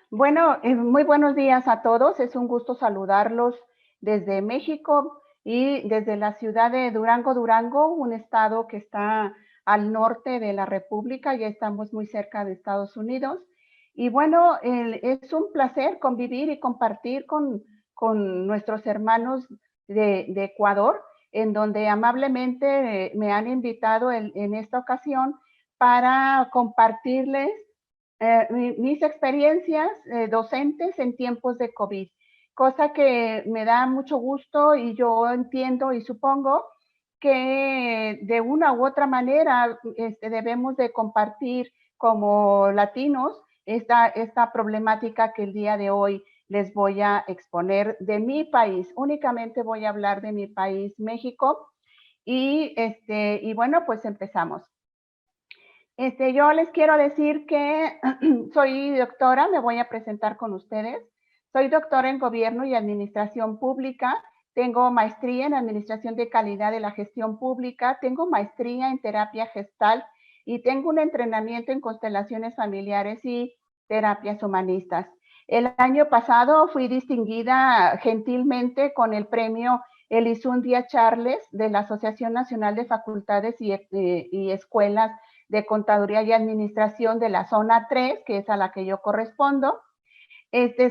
Bueno, muy buenos días a todos. Es un gusto saludarlos desde México y desde la ciudad de Durango, Durango, un estado que está al norte de la República. Ya estamos muy cerca de Estados Unidos. Y bueno, es un placer convivir y compartir con nuestros hermanos de Ecuador, en donde amablemente me han invitado en esta ocasión para compartirles mis experiencias docentes en tiempos de COVID, cosa que me da mucho gusto y yo entiendo y supongo que de una u otra manera debemos de compartir como latinos esta problemática que el día de hoy les voy a exponer de mi país. Únicamente voy a hablar de mi país, México, y bueno, pues empezamos. Yo les quiero decir que soy doctora, me voy a presentar con ustedes. Soy doctora en Gobierno y Administración Pública, tengo maestría en Administración de Calidad de la Gestión Pública, tengo maestría en Terapia Gestal y tengo un entrenamiento en constelaciones familiares y terapias humanistas. El año pasado fui distinguida gentilmente con el premio Elizundia Charles de la Asociación Nacional de Facultades y Escuelas de Contaduría y Administración de la zona 3, que es a la que yo correspondo.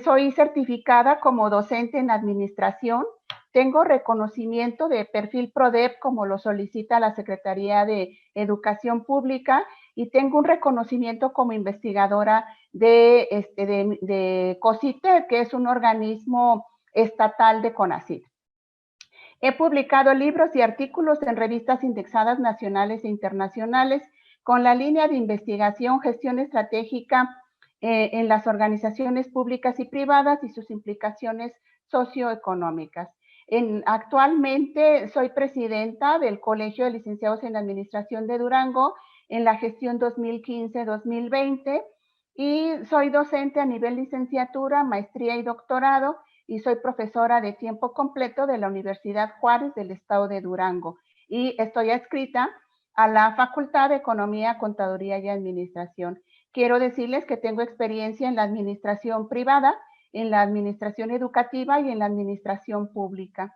Soy certificada como docente en administración. Tengo reconocimiento de perfil PRODEP, como lo solicita la Secretaría de Educación Pública, y tengo un reconocimiento como investigadora de COSITER, que es un organismo estatal de CONACYT. He publicado libros y artículos en revistas indexadas nacionales e internacionales con la línea de investigación, gestión estratégica en las organizaciones públicas y privadas y sus implicaciones socioeconómicas. Actualmente soy presidenta del Colegio de Licenciados en Administración de Durango en la gestión 2015-2020 y soy docente a nivel licenciatura, maestría y doctorado y soy profesora de tiempo completo de la Universidad Juárez del estado de Durango y estoy adscrita a la Facultad de Economía, Contaduría y Administración. Quiero decirles que tengo experiencia en la administración privada, en la administración educativa y en la administración pública.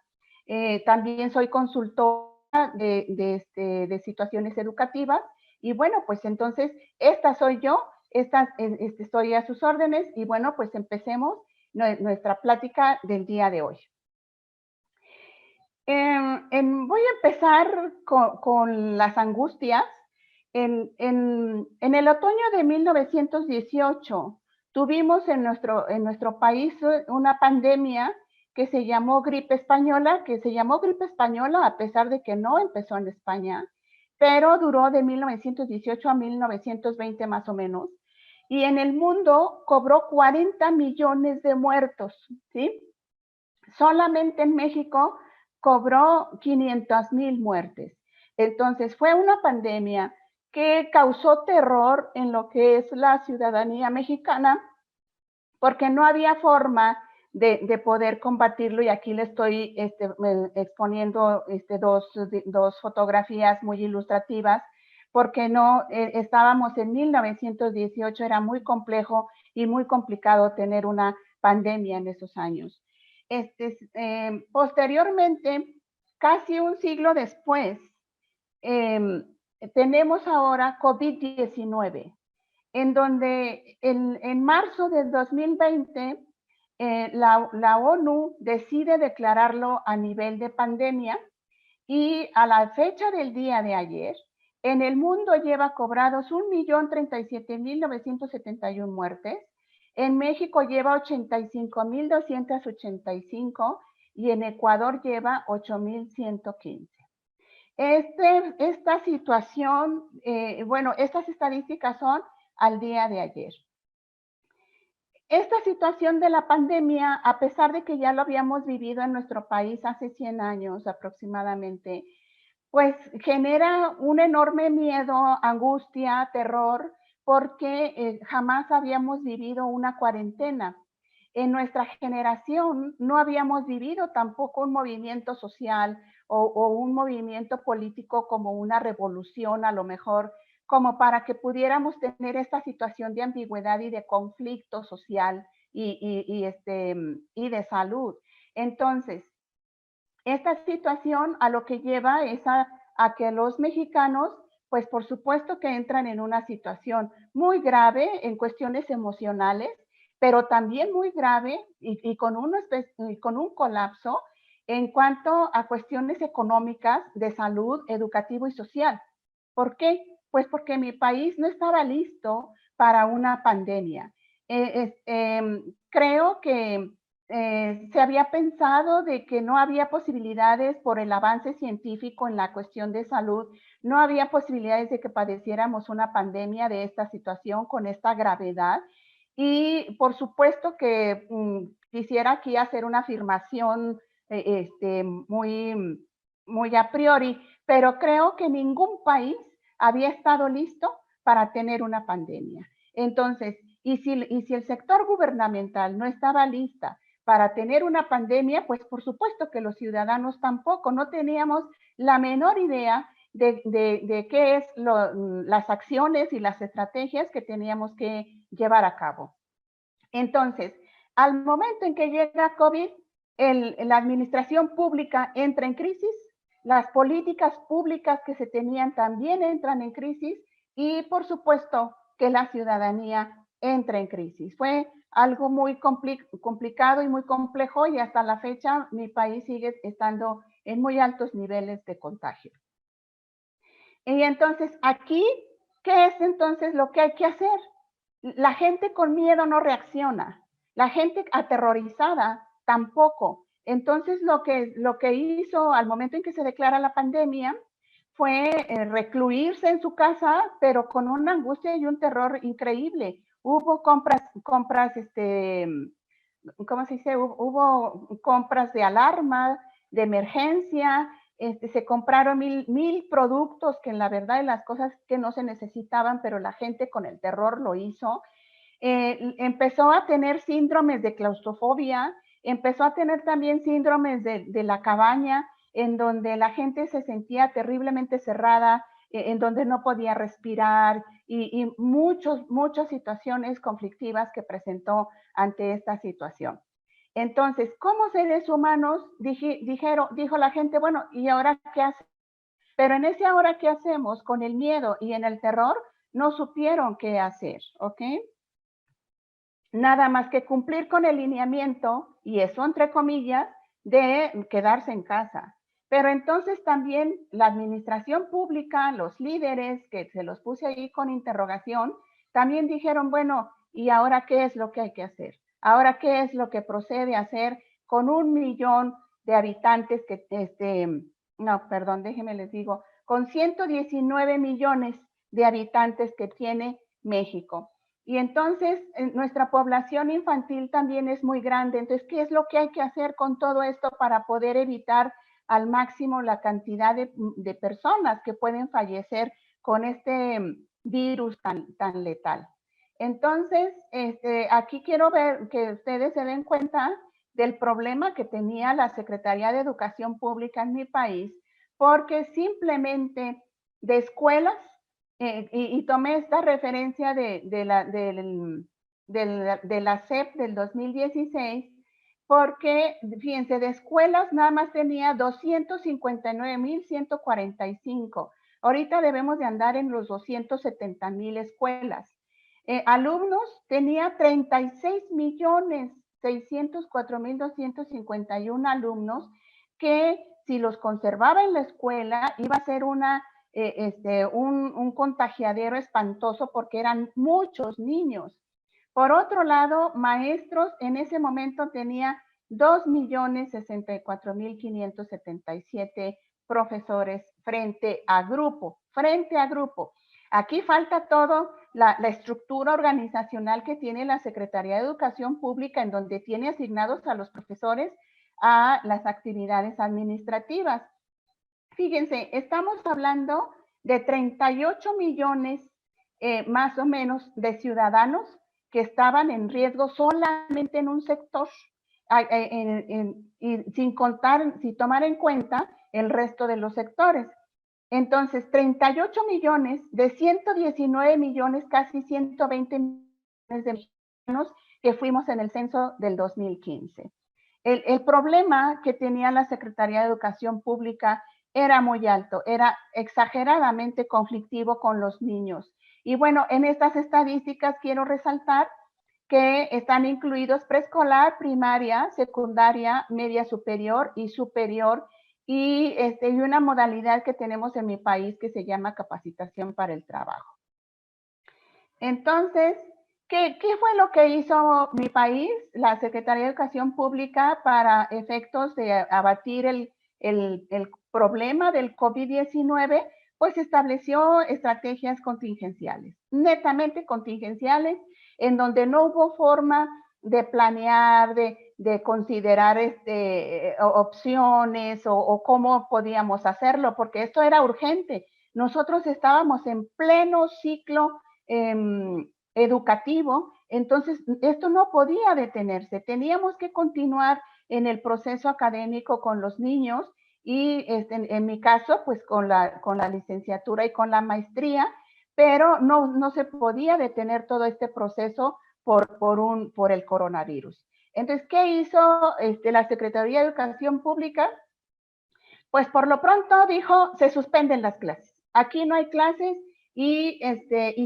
También soy consultora de situaciones educativas y bueno, pues entonces esta soy yo, estoy a sus órdenes y bueno, pues empecemos nuestra plática del día de hoy. Voy a empezar con las angustias. En el otoño de 1918 tuvimos en nuestro país una pandemia que se llamó gripe española, a pesar de que no empezó en España, pero duró de 1918 a 1920 más o menos. Y en el mundo cobró 40 millones de muertos, ¿sí? Solamente en México cobró 500,000 muertes. Entonces fue una pandemia que causó terror en lo que es la ciudadanía mexicana porque no había forma de poder combatirlo y aquí le estoy exponiendo dos fotografías muy ilustrativas porque no estábamos en 1918, era muy complejo y muy complicado tener una pandemia en esos años. Posteriormente, casi un siglo después, tenemos ahora COVID-19, en donde en marzo del 2020 la ONU decide declararlo a nivel de pandemia y a la fecha del día de ayer, en el mundo lleva cobrados 1,037,971 muertes, en México lleva 85,285 y en Ecuador lleva 8,115. Esta situación, bueno, estas estadísticas son al día de ayer. Esta situación de la pandemia, a pesar de que ya lo habíamos vivido en nuestro país hace 100 años aproximadamente, pues genera un enorme miedo, angustia, terror, porque jamás habíamos vivido una cuarentena. En nuestra generación no habíamos vivido tampoco un movimiento social o un movimiento político como una revolución, a lo mejor como para que pudiéramos tener esta situación de ambigüedad y de conflicto social y de salud. Entonces, esta situación a lo que lleva es a que los mexicanos, pues por supuesto que entran en una situación muy grave en cuestiones emocionales, pero también muy grave y con un colapso en cuanto a cuestiones económicas, de salud, educativo y social. ¿Por qué? Pues porque mi país no estaba listo para una pandemia. Creo que se había pensado de que no había posibilidades por el avance científico en la cuestión de salud, no había posibilidades de que padeciéramos una pandemia de esta situación con esta gravedad. Y por supuesto que quisiera aquí hacer una afirmación muy a priori, pero creo que ningún país había estado listo para tener una pandemia. Entonces, y si el sector gubernamental no estaba lista para tener una pandemia, pues por supuesto que los ciudadanos tampoco, no teníamos la menor idea de qué es las acciones y las estrategias que teníamos que llevar a cabo. Entonces, al momento en que llega COVID, la administración pública entra en crisis, las políticas públicas que se tenían también entran en crisis y por supuesto que la ciudadanía entra en crisis. Fue algo muy complicado y muy complejo y hasta la fecha mi país sigue estando en muy altos niveles de contagio. Y entonces aquí, ¿qué es entonces lo que hay que hacer? La gente con miedo no reacciona, la gente aterrorizada tampoco. Entonces lo que hizo al momento en que se declara la pandemia fue recluirse en su casa, pero con una angustia y un terror increíble. Hubo compras, ¿cómo se dice? Hubo compras de alarma, de emergencia, se compraron mil productos que en la verdad de las cosas que no se necesitaban, pero la gente con el terror lo hizo. Empezó a tener síndromes de claustrofobia, empezó a tener también síndromes de la cabaña, en donde la gente se sentía terriblemente cerrada, en donde no podía respirar y muchas situaciones conflictivas que presentó ante esta situación. Entonces, como seres humanos, dijo la gente, bueno, ¿y ahora qué hacemos? Pero en ese ahora qué hacemos, con el miedo y en el terror, no supieron qué hacer, ¿ok? Nada más que cumplir con el lineamiento, y eso entre comillas, de quedarse en casa. Pero entonces también la administración pública, los líderes, que se los puse ahí con interrogación, también dijeron, bueno, ¿y ahora qué es lo que hay que hacer? ¿Ahora qué es lo que procede a hacer con 1 millón de habitantes no, perdón, déjenme les digo, con 119 millones de habitantes que tiene México? Y entonces nuestra población infantil también es muy grande. Entonces, ¿qué es lo que hay que hacer con todo esto para poder evitar al máximo la cantidad de personas que pueden fallecer con este virus tan letal? Entonces, aquí quiero ver que ustedes se den cuenta del problema que tenía la Secretaría de Educación Pública en mi país, porque simplemente de escuelas y tomé esta referencia de la SEP del 2016, porque, fíjense, de escuelas nada más tenía 259,145. Ahorita debemos de andar en los 270,000 escuelas. Alumnos tenía 36,604,251 alumnos que si los conservaba en la escuela iba a ser un contagiadero espantoso porque eran muchos niños. Por otro lado, maestros en ese momento tenía 2,064,577 profesores frente a grupo. Aquí falta todo la estructura organizacional que tiene la Secretaría de Educación Pública, en donde tiene asignados a los profesores a las actividades administrativas. Fíjense, estamos hablando de 38 millones más o menos de ciudadanos que estaban en riesgo solamente en un sector, y sin tomar en cuenta el resto de los sectores. Entonces, 38 millones de 119 millones, casi 120 millones de mexicanos que fuimos en el censo del 2015. El problema que tenía la Secretaría de Educación Pública era muy alto, era exageradamente conflictivo con los niños. Y bueno, en estas estadísticas quiero resaltar que están incluidos preescolar, primaria, secundaria, media superior y superior, y una modalidad que tenemos en mi país que se llama capacitación para el trabajo. Entonces, ¿qué fue lo que hizo mi país, la Secretaría de Educación Pública, para efectos de abatir el problema del COVID-19? Pues estableció estrategias contingenciales, netamente contingenciales, en donde no hubo forma de planear, de considerar opciones o cómo podíamos hacerlo, porque esto era urgente. Nosotros estábamos en pleno ciclo educativo, entonces esto no podía detenerse, teníamos que continuar en el proceso académico con los niños y en mi caso pues con la licenciatura y con la maestría, pero no se podía detener todo este proceso por el coronavirus. Entonces, ¿qué hizo la Secretaría de Educación Pública? Pues por lo pronto dijo, se suspenden las clases. Aquí no hay clases y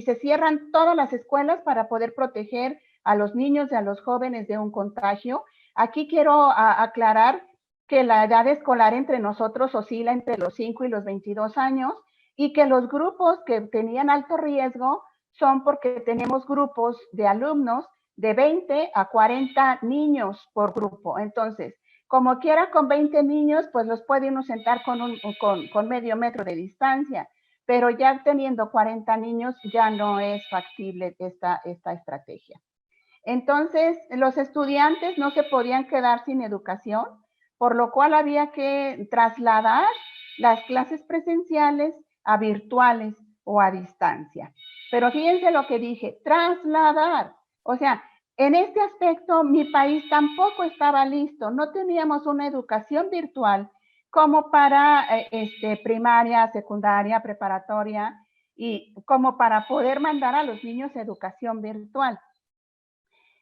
se cierran todas las escuelas para poder proteger a los niños y a los jóvenes de un contagio. Aquí quiero aclarar que la edad escolar entre nosotros oscila entre los 5 y los 22 años y que los grupos que tenían alto riesgo son porque tenemos grupos de alumnos de 20 a 40 niños por grupo. Entonces, como quiera, con 20 niños, pues los puede uno sentar con medio metro de distancia, pero ya teniendo 40 niños ya no es factible esta estrategia. Entonces, los estudiantes no se podían quedar sin educación, por lo cual había que trasladar las clases presenciales a virtuales o a distancia. Pero fíjense lo que dije, trasladar. O sea, en este aspecto mi país tampoco estaba listo, no teníamos una educación virtual como para primaria, secundaria, preparatoria y como para poder mandar a los niños educación virtual.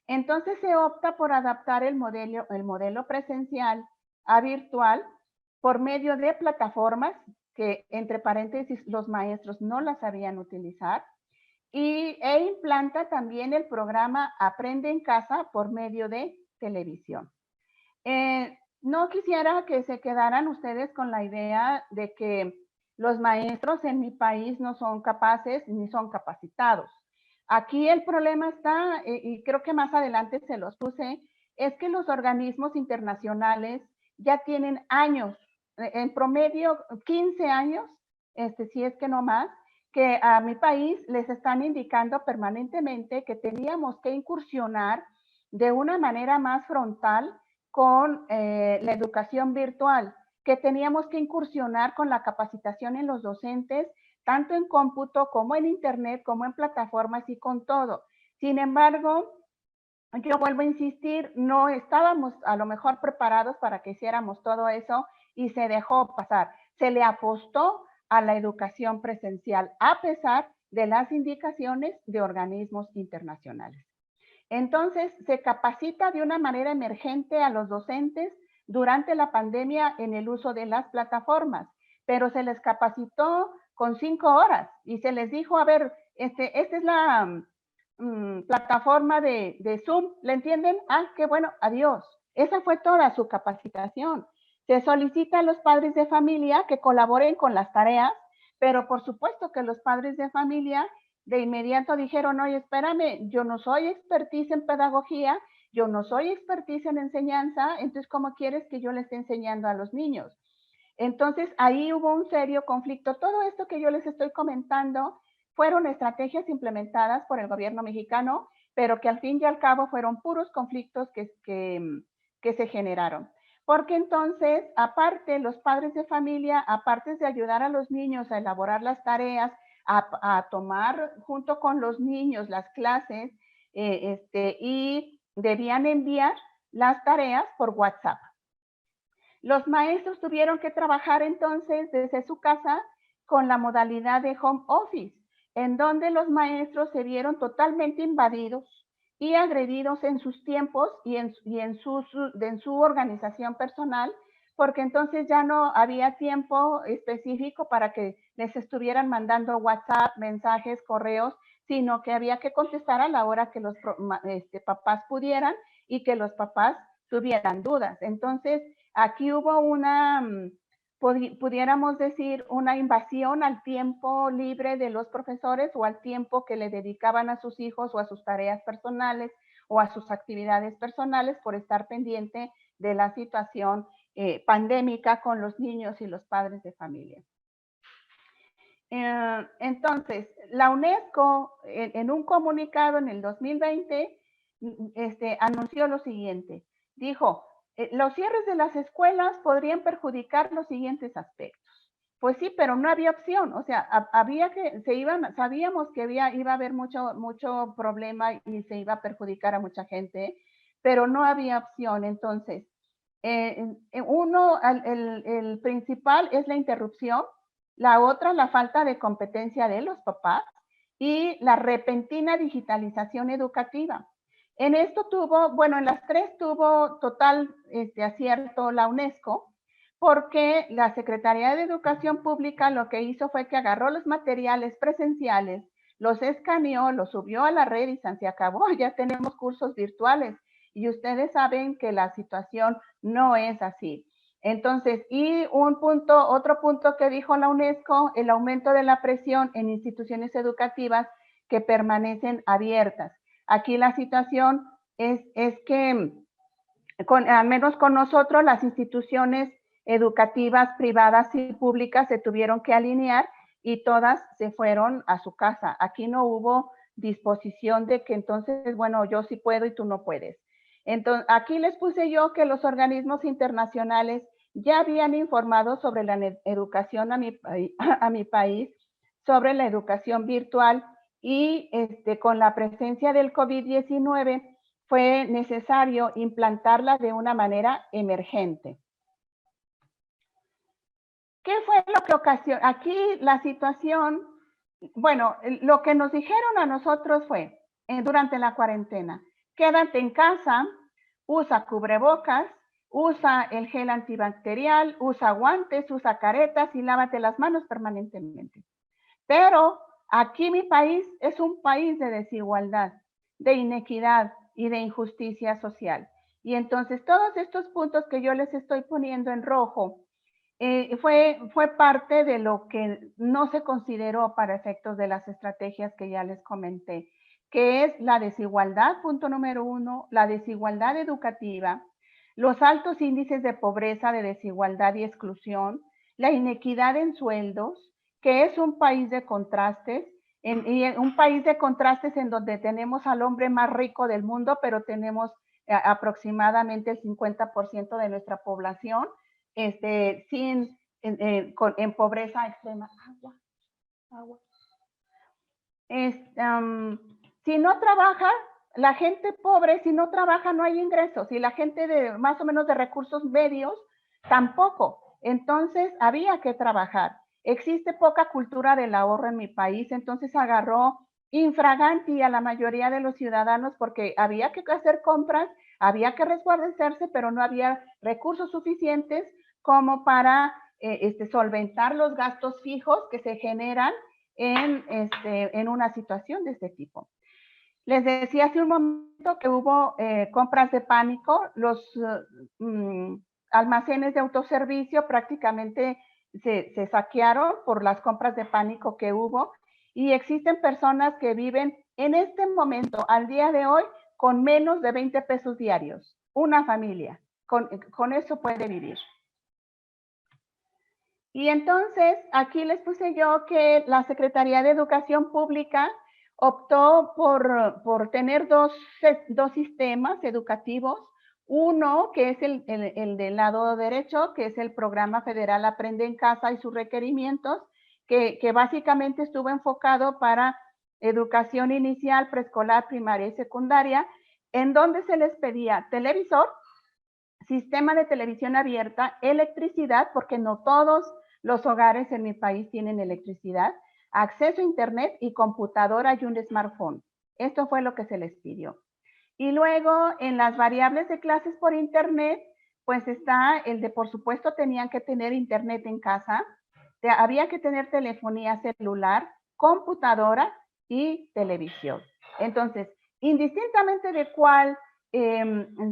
Entonces se opta por adaptar el modelo presencial a virtual por medio de plataformas que, entre paréntesis, los maestros no las sabían utilizar, e implanta también el programa Aprende en Casa por medio de televisión. No quisiera que se quedaran ustedes con la idea de que los maestros en mi país no son capaces ni son capacitados. Aquí el problema está, y creo que más adelante se los puse, es que los organismos internacionales ya tienen años, en promedio 15 años, si es que no más, que a mi país les están indicando permanentemente que teníamos que incursionar de una manera más frontal con la educación virtual, que teníamos que incursionar con la capacitación en los docentes, tanto en cómputo como en internet, como en plataformas y con todo. Sin embargo, yo vuelvo a insistir, no estábamos a lo mejor preparados para que hiciéramos todo eso y se dejó pasar. Se le apostó a la educación presencial a pesar de las indicaciones de organismos internacionales. Entonces, se capacita de una manera emergente a los docentes durante la pandemia en el uso de las plataformas, pero se les capacitó con 5 horas y se les dijo, a ver, esta es la plataforma de Zoom, ¿le entienden? Ah, qué bueno, adiós. Esa fue toda su capacitación. Se solicita a los padres de familia que colaboren con las tareas, pero por supuesto que los padres de familia de inmediato dijeron, oye, espérame, yo no soy expertise en pedagogía, yo no soy expertise en enseñanza, entonces, ¿cómo quieres que yo le esté enseñando a los niños? Entonces, ahí hubo un serio conflicto. Todo esto que yo les estoy comentando fueron estrategias implementadas por el gobierno mexicano, pero que al fin y al cabo fueron puros conflictos que se generaron. Porque entonces, aparte, los padres de familia, aparte de ayudar a los niños a elaborar las tareas, a tomar junto con los niños las clases, y debían enviar las tareas por WhatsApp. Los maestros tuvieron que trabajar entonces desde su casa con la modalidad de home office, en donde los maestros se vieron totalmente invadidos y agredidos en sus tiempos y en su organización personal, porque entonces ya no había tiempo específico para que les estuvieran mandando WhatsApp, mensajes, correos, sino que había que contestar a la hora que los papás pudieran y que los papás tuvieran dudas. Entonces, aquí hubo una, pudiéramos decir, una invasión al tiempo libre de los profesores o al tiempo que le dedicaban a sus hijos o a sus tareas personales o a sus actividades personales por estar pendiente de la situación pandémica con los niños y los padres de familia. Entonces, la UNESCO en un comunicado en el 2020 anunció lo siguiente. Dijo, los cierres de las escuelas podrían perjudicar los siguientes aspectos. Pues sí, pero no había opción. O sea, sabíamos que iba a haber mucho problema y se iba a perjudicar a mucha gente, pero no había opción. Entonces, el principal es la interrupción, la otra la falta de competencia de los papás y la repentina digitalización educativa. En esto en las tres tuvo total acierto la UNESCO, porque la Secretaría de Educación Pública lo que hizo fue que agarró los materiales presenciales, los escaneó, los subió a la red y se acabó, ya tenemos cursos virtuales. Y ustedes saben que la situación no es así. Entonces, y otro punto que dijo la UNESCO, el aumento de la presión en instituciones educativas que permanecen abiertas. Aquí la situación es que, al menos con nosotros, las instituciones educativas privadas y públicas se tuvieron que alinear y todas se fueron a su casa. Aquí no hubo disposición de que entonces, bueno, yo sí puedo y tú no puedes. Entonces, aquí les puse yo que los organismos internacionales ya habían informado sobre la educación a mi país, sobre la educación virtual y con la presencia del COVID-19 fue necesario implantarla de una manera emergente. ¿Qué fue lo que ocasionó? Aquí la situación, bueno, lo que nos dijeron a nosotros fue, durante la cuarentena, quédate en casa, usa cubrebocas, usa el gel antibacterial, usa guantes, usa caretas y lávate las manos permanentemente. Pero aquí mi país es un país de desigualdad, de inequidad y de injusticia social. Y entonces todos estos puntos que yo les estoy poniendo en rojo fue parte de lo que no se consideró para efectos de las estrategias que ya les comenté, que es la desigualdad, punto número 1, la desigualdad educativa, los altos índices de pobreza, de desigualdad y exclusión, la inequidad en sueldos, que es un país de contrastes, un país de contrastes en donde tenemos al hombre más rico del mundo, pero tenemos aproximadamente el 50% de nuestra población en pobreza extrema. Agua. Si no trabaja, la gente pobre, si no trabaja, no hay ingresos. Y la gente de más o menos de recursos medios, tampoco. Entonces, había que trabajar. Existe poca cultura del ahorro en mi país, entonces agarró infraganti a la mayoría de los ciudadanos porque había que hacer compras, había que resguardarse, pero no había recursos suficientes como para solventar los gastos fijos que se generan en una situación de este tipo. Les decía hace un momento que hubo compras de pánico, los almacenes de autoservicio prácticamente se saquearon por las compras de pánico que hubo y existen personas que viven en este momento, al día de hoy, con menos de 20 pesos diarios. Una familia, con eso puede vivir. Y entonces, aquí les puse yo que la Secretaría de Educación Pública optó por tener dos sistemas educativos. Uno, que es el del lado derecho, que es el Programa Federal Aprende en Casa y sus requerimientos, que básicamente estuvo enfocado para educación inicial, preescolar, primaria y secundaria, en donde se les pedía televisor, sistema de televisión abierta, electricidad, porque no todos los hogares en mi país tienen electricidad, acceso a internet y computadora y un smartphone. Esto fue lo que se les pidió. Y luego en las variables de clases por internet, pues está el de, por supuesto, tenían que tener internet en casa, había que tener telefonía celular, computadora y televisión. Entonces, indistintamente de cuál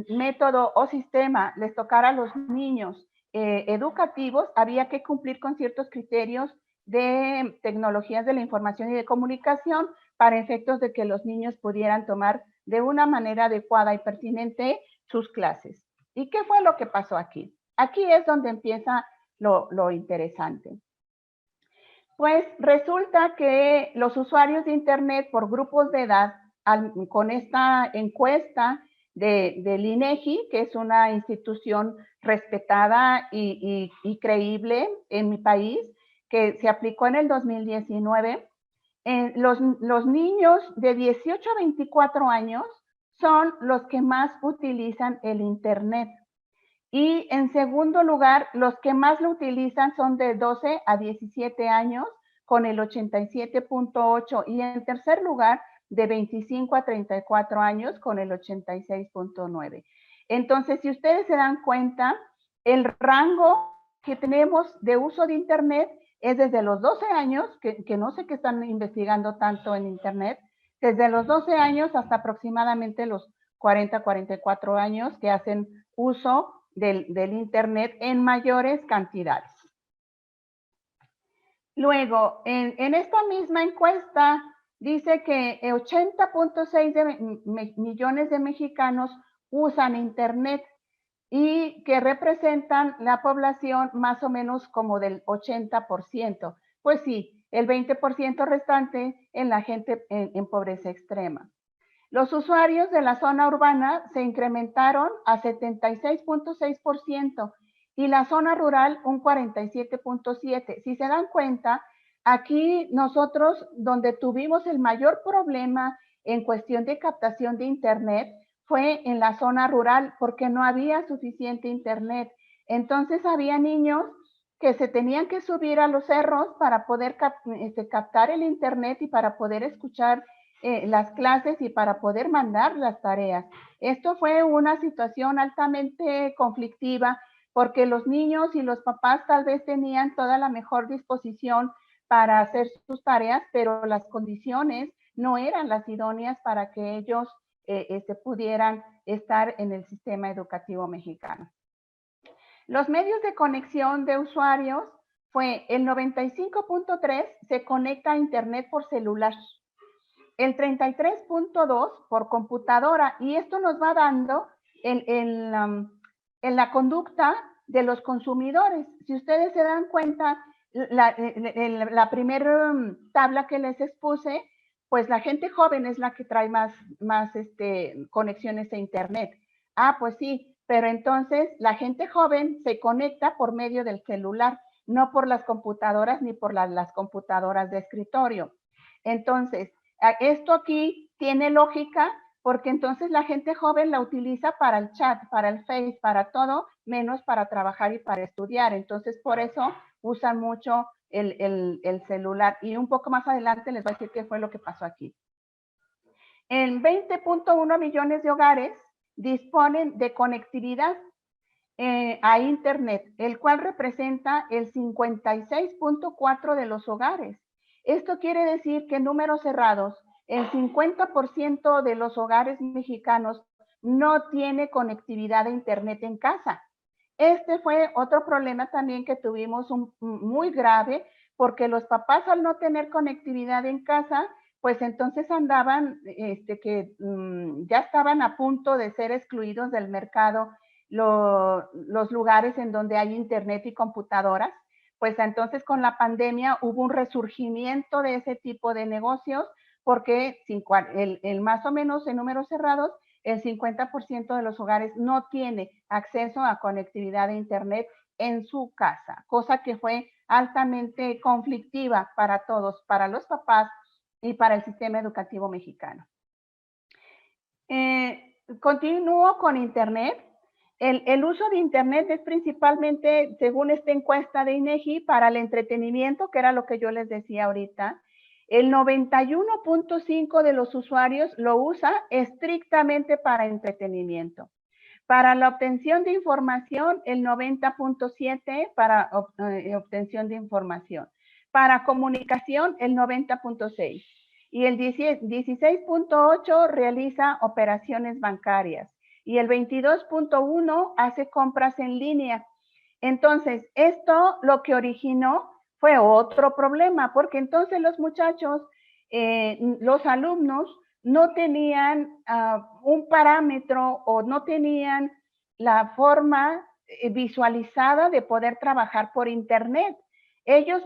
método o sistema les tocara a los niños educativos, había que cumplir con ciertos criterios de tecnologías de la información y de comunicación para efectos de que los niños pudieran tomar de una manera adecuada y pertinente sus clases. ¿Y qué fue lo que pasó aquí? Aquí es donde empieza lo interesante. Pues resulta que los usuarios de Internet por grupos de edad, con esta encuesta del INEGI, que es una institución respetada y creíble en mi país, que se aplicó en el 2019, los niños de 18 a 24 años son los que más utilizan el Internet. Y en segundo lugar, los que más lo utilizan son de 12 a 17 años con el 87.8 y en tercer lugar de 25 a 34 años con el 86.9. Entonces, si ustedes se dan cuenta, el rango que tenemos de uso de Internet es desde los 12 años, que no sé qué están investigando tanto en Internet, desde los 12 años hasta aproximadamente los 40, 44 años que hacen uso del Internet en mayores cantidades. Luego, en esta misma encuesta dice que 80.6 millones de mexicanos usan Internet y que representan la población más o menos como del 80%. Pues sí, el 20% restante en la gente en pobreza extrema. Los usuarios de la zona urbana se incrementaron a 76.6% y la zona rural un 47.7%. Si se dan cuenta, aquí nosotros donde tuvimos el mayor problema en cuestión de captación de Internet fue en la zona rural porque no había suficiente Internet. Entonces había niños que se tenían que subir a los cerros para poder captar el Internet y para poder escuchar las clases y para poder mandar las tareas. Esto fue una situación altamente conflictiva porque los niños y los papás tal vez tenían toda la mejor disposición para hacer sus tareas, pero las condiciones no eran las idóneas para que ellos pudieran estar en el sistema educativo mexicano. Los medios de conexión de usuarios fue el 95.3 se conecta a Internet por celular, el 33.2 por computadora, y esto nos va dando en la conducta de los consumidores. Si ustedes se dan cuenta, la primera tabla que les expuse, pues la gente joven es la que trae más conexiones a Internet. Ah, pues sí, pero entonces la gente joven se conecta por medio del celular, no por las computadoras ni por las computadoras de escritorio. Entonces, esto aquí tiene lógica porque entonces la gente joven la utiliza para el chat, para el Face, para todo, menos para trabajar y para estudiar. Entonces, por eso usan mucho el celular. Y un poco más adelante les voy a decir qué fue lo que pasó aquí. En 20.1 millones de hogares disponen de conectividad a Internet, el cual representa el 56.4 de los hogares. Esto quiere decir que en números cerrados, el 50% de los hogares mexicanos no tiene conectividad a Internet en casa. Este fue otro problema también que tuvimos muy grave, porque los papás al no tener conectividad en casa, pues entonces andaban, ya estaban a punto de ser excluidos del mercado los lugares en donde hay Internet y computadoras. Pues entonces con la pandemia hubo un resurgimiento de ese tipo de negocios porque más o menos en números cerrados, el 50% de los hogares no tiene acceso a conectividad de Internet en su casa, cosa que fue altamente conflictiva para todos, para los papás y para el sistema educativo mexicano. Continúo con Internet. El uso de Internet es principalmente, según esta encuesta de INEGI, para el entretenimiento, que era lo que yo les decía ahorita. El 91.5% de los usuarios lo usa estrictamente para entretenimiento. Para la obtención de información, el 90.7% para obtención de información. Para comunicación, el 90.6%. Y el 16.8% realiza operaciones bancarias. Y el 22.1% hace compras en línea. Entonces, esto lo que originó fue otro problema, porque entonces los muchachos, los alumnos, no tenían un parámetro o no tenían la forma visualizada de poder trabajar por Internet.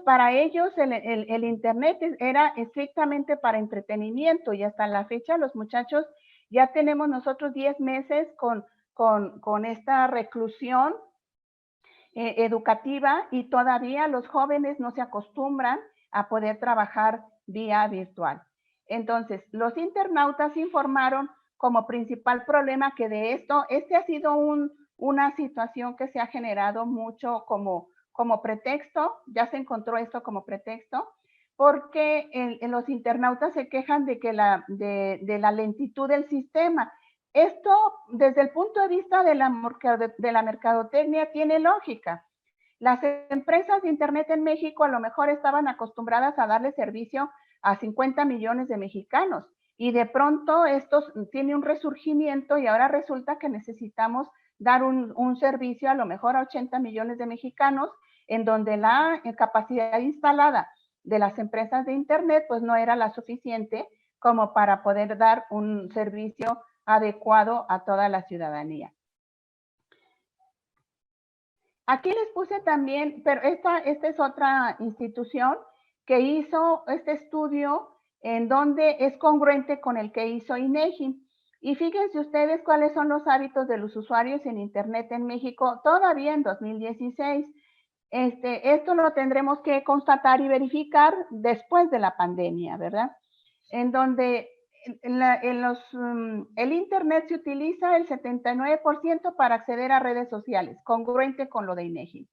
Para ellos, el Internet era estrictamente para entretenimiento y hasta la fecha los muchachos ya tenemos nosotros 10 meses con esta reclusión educativa y todavía los jóvenes no se acostumbran a poder trabajar vía virtual. Entonces, los internautas informaron como principal problema que de esto, este ha sido una situación que se ha generado mucho como pretexto, ya se encontró esto como pretexto, porque los internautas se quejan de que de la lentitud del sistema. Esto, desde el punto de vista de la mercadotecnia, tiene lógica. Las empresas de Internet en México a lo mejor estaban acostumbradas a darle servicio a 50 millones de mexicanos y de pronto esto tiene un resurgimiento y ahora resulta que necesitamos dar un servicio a lo mejor a 80 millones de mexicanos en donde la capacidad instalada de las empresas de Internet pues no era la suficiente como para poder dar un servicio adecuado a toda la ciudadanía. Aquí les puse también, pero esta es otra institución que hizo este estudio en donde es congruente con el que hizo INEGI. Y fíjense ustedes cuáles son los hábitos de los usuarios en Internet en México todavía en 2016. Esto lo tendremos que constatar y verificar después de la pandemia, ¿verdad? En donde el Internet se utiliza el 79% para acceder a redes sociales, congruente con lo de INEGI.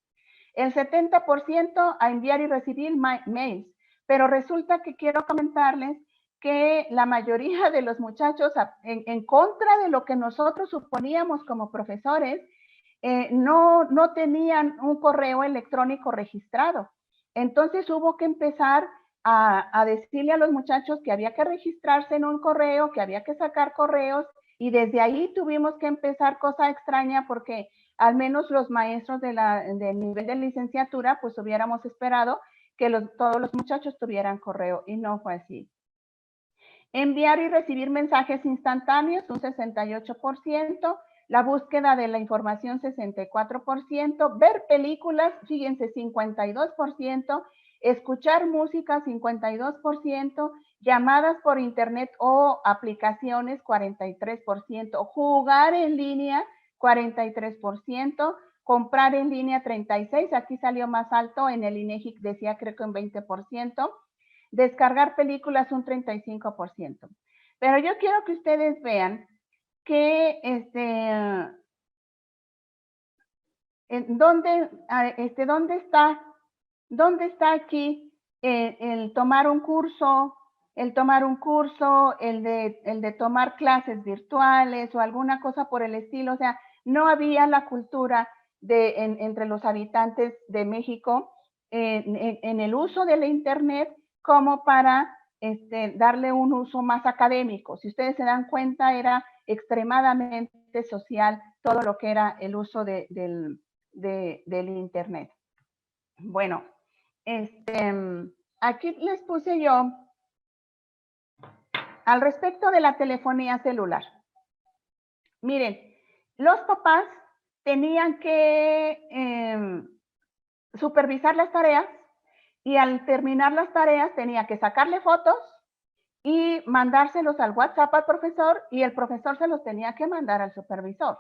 El 70% a enviar y recibir mails, pero resulta que quiero comentarles que la mayoría de los muchachos, en contra de lo que nosotros suponíamos como profesores, no tenían un correo electrónico registrado. Entonces hubo que empezar a decirle a los muchachos que había que registrarse en un correo, que había que sacar correos, y desde ahí tuvimos que empezar, cosa extraña, porque al menos los maestros del nivel de licenciatura, pues hubiéramos esperado que todos los muchachos tuvieran correo, y no fue así. Enviar y recibir mensajes instantáneos, un 68%, la búsqueda de la información, 64%, ver películas, fíjense, 52%, escuchar música, 52%, llamadas por internet o aplicaciones, 43%, jugar en línea, 43%, comprar en línea, 36%, aquí salió más alto, en el INEGI decía creo que un 20%, descargar películas un 35%. Pero yo quiero que ustedes vean que ¿dónde está aquí el tomar un curso, el de tomar clases virtuales o alguna cosa por el estilo? O sea, no había la cultura entre los habitantes de México en el uso de la Internet como para darle un uso más académico. Si ustedes se dan cuenta, era extremadamente social todo lo que era el uso del Internet. Bueno, aquí les puse yo al respecto de la telefonía celular. Miren, los papás tenían que supervisar las tareas y al terminar las tareas tenía que sacarle fotos y mandárselos al WhatsApp al profesor y el profesor se los tenía que mandar al supervisor.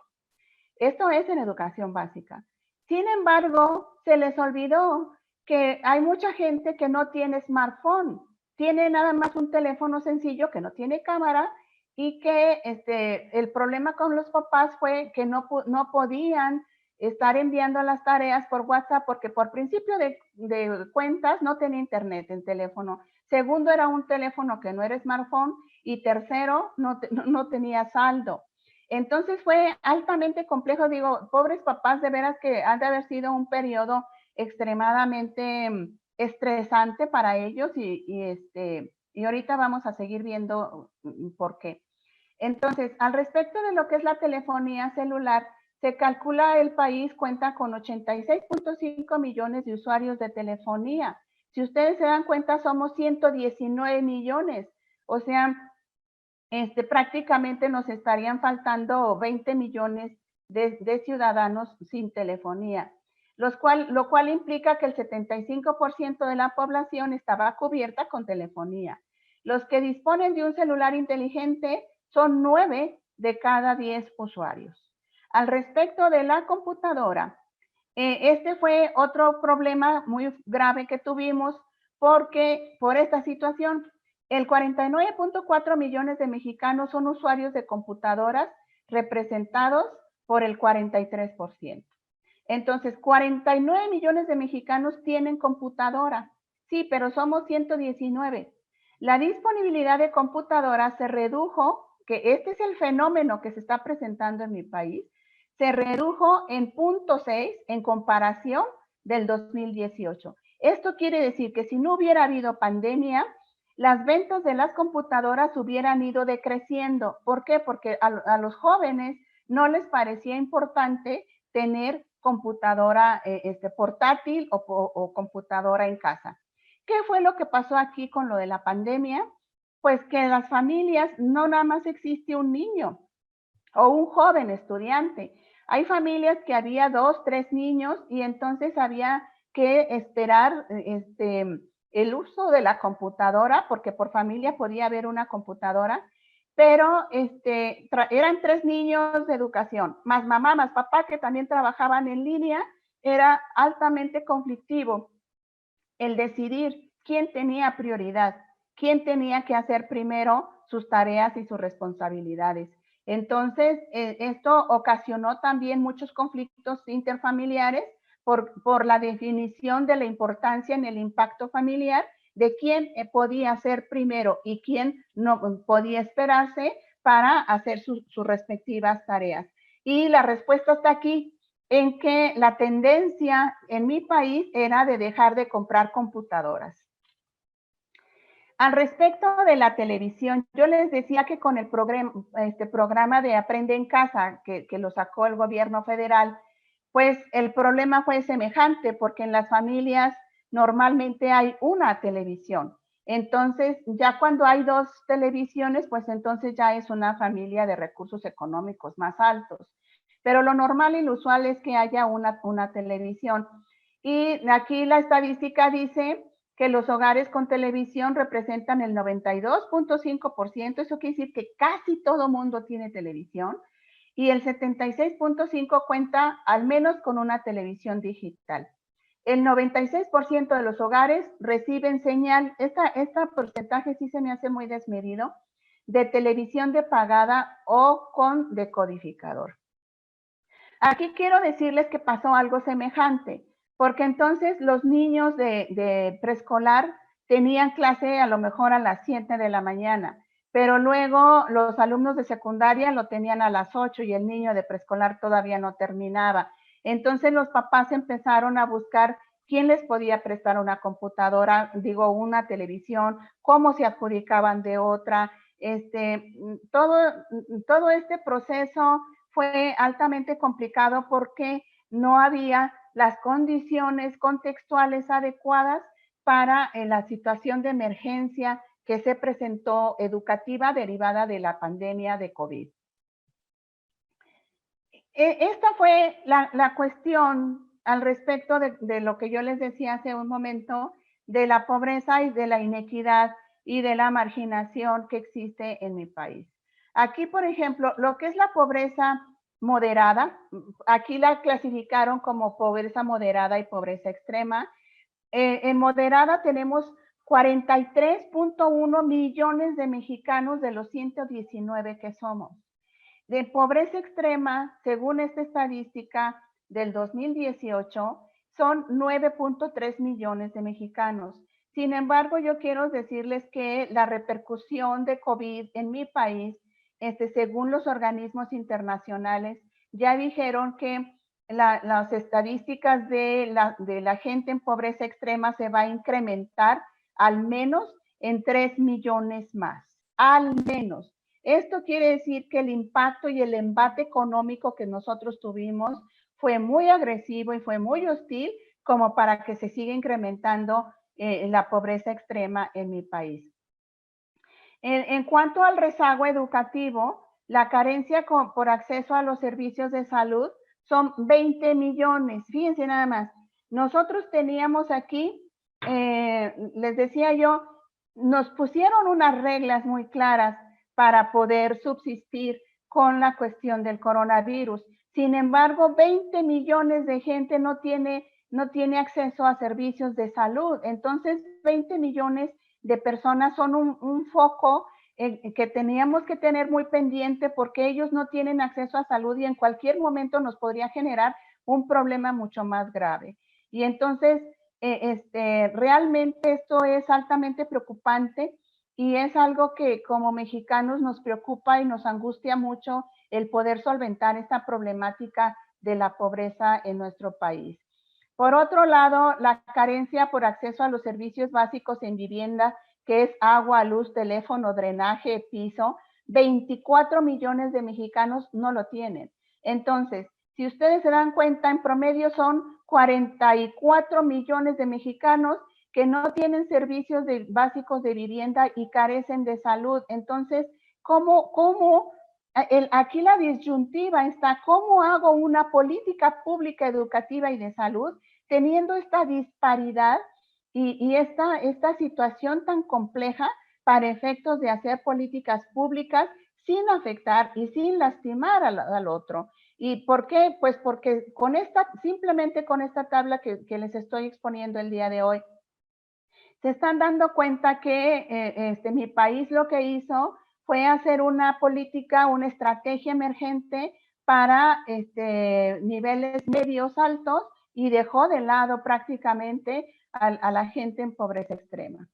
Esto es en educación básica. Sin embargo, se les olvidó que hay mucha gente que no tiene smartphone, tiene nada más un teléfono sencillo que no tiene cámara y que el problema con los papás fue que no podían estar enviando las tareas por WhatsApp porque por principio de cuentas no tenía internet en teléfono. Segundo, era un teléfono que no era smartphone y tercero, no tenía saldo. Entonces fue altamente complejo, digo, pobres papás, de veras que han de haber sido un periodo extremadamente estresante para ellos y ahorita vamos a seguir viendo por qué. Entonces, al respecto de lo que es la telefonía celular, se calcula el país cuenta con 86.5 millones de usuarios de telefonía. Si ustedes se dan cuenta, somos 119 millones. O sea, prácticamente nos estarían faltando 20 millones de ciudadanos sin telefonía, lo cual implica que el 75% de la población estaba cubierta con telefonía. Los que disponen de un celular inteligente son 9 de cada 10 usuarios. Al respecto de la computadora, este fue otro problema muy grave que tuvimos porque por esta situación el 49.4 millones de mexicanos son usuarios de computadoras representados por el 43%. Entonces, 49 millones de mexicanos tienen computadora. Sí, pero somos 119. La disponibilidad de computadoras se redujo, que este es el fenómeno que se está presentando en mi país, se redujo en 0.6 en comparación del 2018. Esto quiere decir que si no hubiera habido pandemia, las ventas de las computadoras hubieran ido decreciendo. ¿Por qué? Porque a los jóvenes no les parecía importante tener computadora portátil o computadora en casa. ¿Qué fue lo que pasó aquí con lo de la pandemia? Pues que en las familias no nada más existe un niño o un joven estudiante. Hay familias que había 2, 3 niños y entonces había que esperar el uso de la computadora, porque por familia podía haber una computadora, pero eran 3 niños de educación, más mamá, más papá, que también trabajaban en línea. Era altamente conflictivo el decidir quién tenía prioridad, quién tenía que hacer primero sus tareas y sus responsabilidades. Entonces, esto ocasionó también muchos conflictos interfamiliares por la definición de la importancia en el impacto familiar de quién podía ser primero y quién no podía esperarse para hacer sus respectivas tareas. Y la respuesta está aquí, en que la tendencia en mi país era de dejar de comprar computadoras. Al respecto de la televisión, yo les decía que con el programa de Aprende en Casa, que lo sacó el gobierno federal, pues el problema fue semejante, porque en las familias normalmente hay una televisión. Entonces, ya cuando hay 2 televisiones, pues entonces ya es una familia de recursos económicos más altos. Pero lo normal y lo usual es que haya una televisión. Y aquí la estadística dice que los hogares con televisión representan el 92.5%, eso quiere decir que casi todo mundo tiene televisión, y el 76.5% cuenta al menos con una televisión digital. El 96% de los hogares reciben señal, este porcentaje sí se me hace muy desmedido, de televisión de pagada o con decodificador. Aquí quiero decirles que pasó algo semejante, porque entonces los niños de preescolar tenían clase a lo mejor a las 7 de la mañana, pero luego los alumnos de secundaria lo tenían a las 8 y el niño de preescolar todavía no terminaba. Entonces los papás empezaron a buscar quién les podía prestar una computadora, una televisión, cómo se adjudicaban de otra. Todo este proceso fue altamente complicado porque no había las condiciones contextuales adecuadas para la situación de emergencia que se presentó educativa derivada de la pandemia de COVID. Esta fue la cuestión al respecto de lo que yo les decía hace un momento, de la pobreza y de la inequidad y de la marginación que existe en mi país. Aquí, por ejemplo, lo que es la pobreza moderada, aquí la clasificaron como pobreza moderada y pobreza extrema. En moderada tenemos 43.1 millones de mexicanos de los 119 que somos. De pobreza extrema, según esta estadística del 2018, son 9.3 millones de mexicanos. Sin embargo, yo quiero decirles que la repercusión de COVID en mi país, según los organismos internacionales, ya dijeron que las estadísticas de la gente en pobreza extrema se va a incrementar al menos en 3 millones más, al menos. Esto quiere decir que el impacto y el embate económico que nosotros tuvimos fue muy agresivo y fue muy hostil como para que se siga incrementando la pobreza extrema en mi país. En cuanto al rezago educativo, la carencia por acceso a los servicios de salud son 20 millones. Fíjense nada más. Nosotros teníamos aquí, les decía yo, nos pusieron unas reglas muy claras para poder subsistir con la cuestión del coronavirus. Sin embargo, 20 millones de gente no tiene acceso a servicios de salud. Entonces, 20 millones de personas son un foco que teníamos que tener muy pendiente porque ellos no tienen acceso a salud y en cualquier momento nos podría generar un problema mucho más grave. Y entonces, realmente esto es altamente preocupante y es algo que como mexicanos nos preocupa y nos angustia mucho el poder solventar esta problemática de la pobreza en nuestro país. Por otro lado, la carencia por acceso a los servicios básicos en vivienda, que es agua, luz, teléfono, drenaje, piso, 24 millones de mexicanos no lo tienen. Entonces, si ustedes se dan cuenta, en promedio son 44 millones de mexicanos que no tienen servicios básicos de vivienda y carecen de salud. Entonces, aquí la disyuntiva está, ¿cómo hago una política pública educativa y de salud teniendo esta disparidad y esta situación tan compleja para efectos de hacer políticas públicas sin afectar y sin lastimar al otro? ¿Y por qué? Pues porque simplemente con esta tabla que les estoy exponiendo el día de hoy, se están dando cuenta que mi país lo que hizo fue hacer una política, una estrategia emergente para niveles medios altos y dejó de lado prácticamente a la gente en pobreza extrema.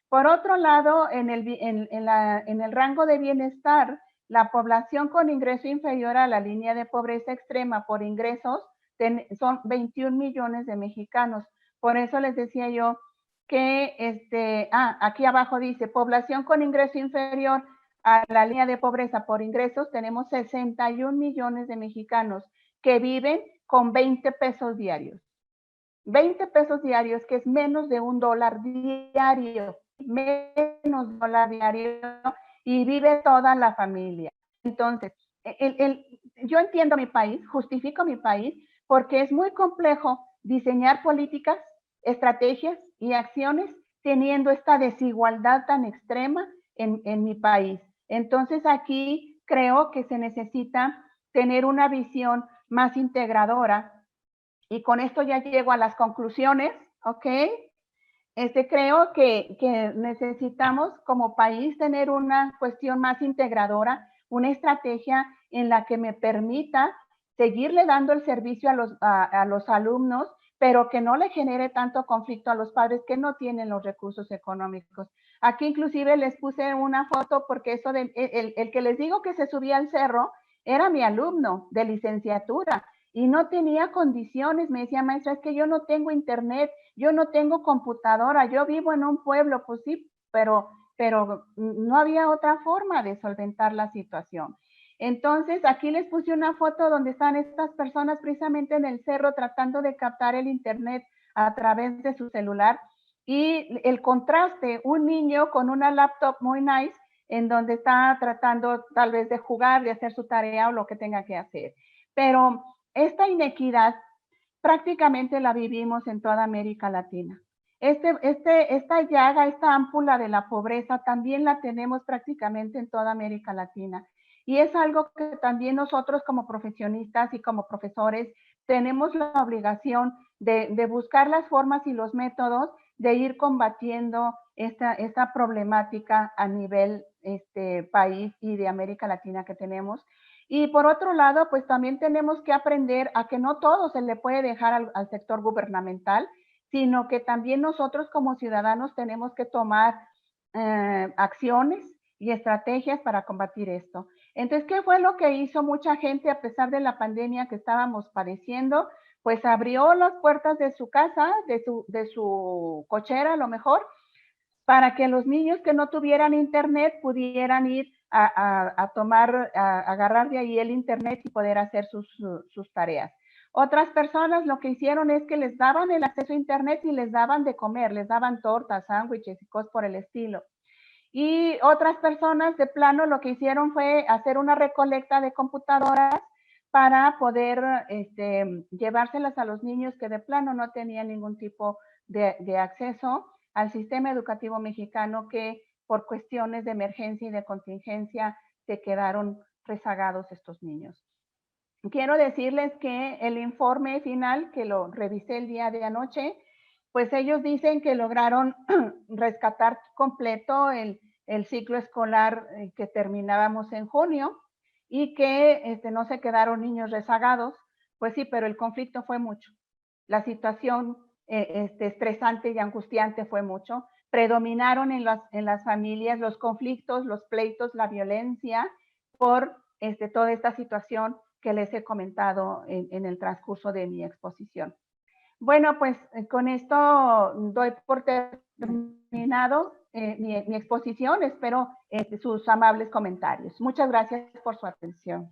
Por otro lado, en el rango de bienestar, la población con ingreso inferior a la línea de pobreza extrema por ingresos son 21 millones de mexicanos. Por eso les decía yo que, aquí abajo dice, población con ingreso inferior a la línea de pobreza por ingresos, tenemos 61 millones de mexicanos que viven con 20 pesos diarios. 20 pesos diarios, que es menos de $1 diario, menos de $1 diario, y vive toda la familia. Entonces, yo entiendo mi país, justifico mi país, porque es muy complejo diseñar políticas, estrategias y acciones teniendo esta desigualdad tan extrema en mi país. Entonces, aquí creo que se necesita tener una visión más integradora. Y con esto ya llego a las conclusiones, ¿ok? Creo que necesitamos como país tener una cuestión más integradora, una estrategia en la que me permita seguirle dando el servicio a los alumnos, pero que no le genere tanto conflicto a los padres que no tienen los recursos económicos. Aquí inclusive les puse una foto porque eso el que les digo que se subía al cerro era mi alumno de licenciatura y no tenía condiciones. Me decía, maestra, es que yo no tengo internet, yo no tengo computadora, yo vivo en un pueblo. Pues sí, pero no había otra forma de solventar la situación. Entonces, aquí les puse una foto donde están estas personas precisamente en el cerro tratando de captar el internet a través de su celular, y el contraste, un niño con una laptop muy nice en donde está tratando tal vez de jugar, de hacer su tarea o lo que tenga que hacer. Pero esta inequidad prácticamente la vivimos en toda América Latina. Esta llaga, esta ámpula de la pobreza también la tenemos prácticamente en toda América Latina. Y es algo que también nosotros como profesionistas y como profesores tenemos la obligación de buscar las formas y los métodos de ir combatiendo esta problemática a nivel país y de América Latina que tenemos. Y por otro lado, pues también tenemos que aprender a que no todo se le puede dejar al sector gubernamental, sino que también nosotros como ciudadanos tenemos que tomar acciones y estrategias para combatir esto. Entonces, ¿qué fue lo que hizo mucha gente a pesar de la pandemia que estábamos padeciendo? Pues abrió las puertas de su casa, de su cochera a lo mejor, para que los niños que no tuvieran internet pudieran ir a tomar, a agarrar de ahí el internet y poder hacer sus tareas. Otras personas lo que hicieron es que les daban el acceso a internet y les daban de comer, les daban tortas, sándwiches y cosas por el estilo. Y otras personas de plano lo que hicieron fue hacer una recolecta de computadoras para poder llevárselas a los niños que de plano no tenían ningún tipo de acceso al sistema educativo mexicano, que por cuestiones de emergencia y de contingencia se quedaron rezagados estos niños. Quiero decirles que el informe final, que lo revisé el día de anoche, pues ellos dicen que lograron rescatar completo el ciclo escolar que terminábamos en junio y que no se quedaron niños rezagados. Pues sí, pero el conflicto fue mucho. La situación estresante y angustiante fue mucho. Predominaron en las familias los conflictos, los pleitos, la violencia por toda esta situación que les he comentado en el transcurso de mi exposición. Bueno, pues con esto doy por terminado mi exposición. Espero sus amables comentarios. Muchas gracias por su atención.